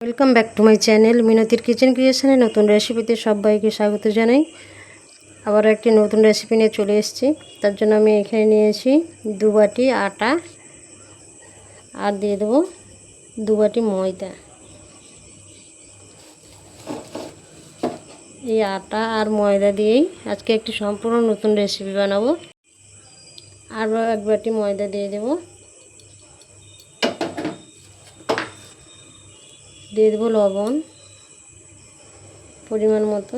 Welcome back to my channel মিনতির kitchen ক্রিয়েশনে নতুন রেসিপিতে সবাইকে স্বাগত জানাই। আবার একটি নতুন রেসিপি নিয়ে চলে এসেছি। তার জন্য আমি এখানে নিয়েছি 2 বাটি আটা আর দিয়ে দেবো 2 বাটি ময়দা। এই আটা আর ময়দা দিয়েই আজকে একটি সম্পূর্ণ নতুন রেসিপি বানাবো। আরও 1 বাটি ময়দা দিয়ে দেবো। দিয়ে দেবো লবণ পরিমাণ মতো।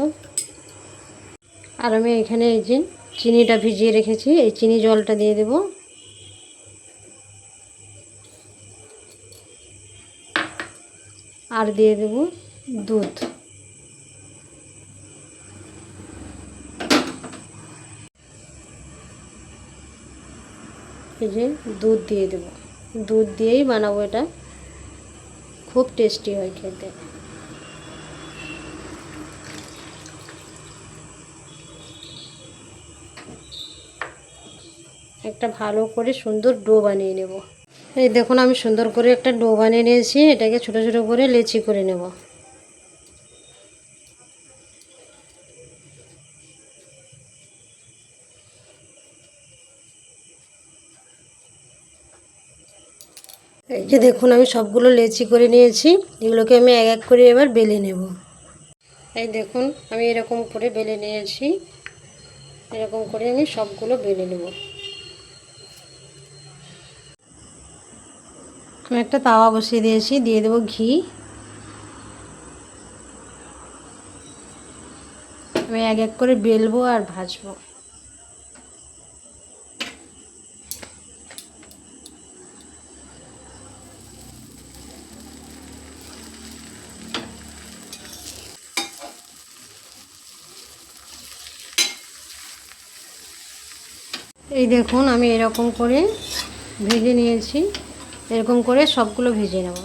আর আমি এখানে এই যে চিনিটা ভিজিয়ে রেখেছি, এই চিনি জলটা দিয়ে দেব। আর দিয়ে দেব দুধ। এই যে দুধ দিয়ে দেব। দুধ দিয়েই বানাবো এটা, খুব টেস্টি হয় খেতে। একটা ভালো করে সুন্দর ডো বানিয়ে নেব। এই দেখুন আমি সুন্দর করে একটা ডো বানিয়ে নিয়েছি। এটাকে ছোট ছোট করে লেচি করে নেব। এই যে দেখুন আমি সবগুলো লেচি করে নিয়েছি। এগুলোকে আমি এক এক করে এবার বেলে নেব। এই দেখুন আমি এরকম করে বেলে নিয়েছি। এরকম করে আমি সবগুলো বেলে নেব। আমি একটা তাওয়া বসিয়ে দিয়েছি, দিয়ে দেবো ঘি। আমি এক এক করে বেলবো আর ভাজবো। এই দেখুন আমি এরকম করে ভেজে নিয়েছি। এরকম করে সবগুলো ভেজে নেব।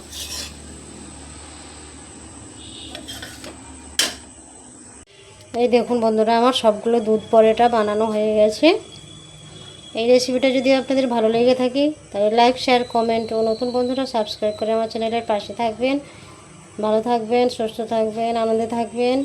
এই দেখুন বন্ধুরা আমার সবগুলো দুধ পরোটা বানানো হয়ে গেছে। এই রেসিপিটা যদি আপনাদের ভালো লেগে থাকে তাহলে লাইক, শেয়ার, কমেন্ট ও নতুন বন্ধুরা সাবস্ক্রাইব করে আমার চ্যানেলের পাশে থাকবেন। ভালো থাকবেন, সুস্থ থাকবেন, আনন্দে থাকবেন।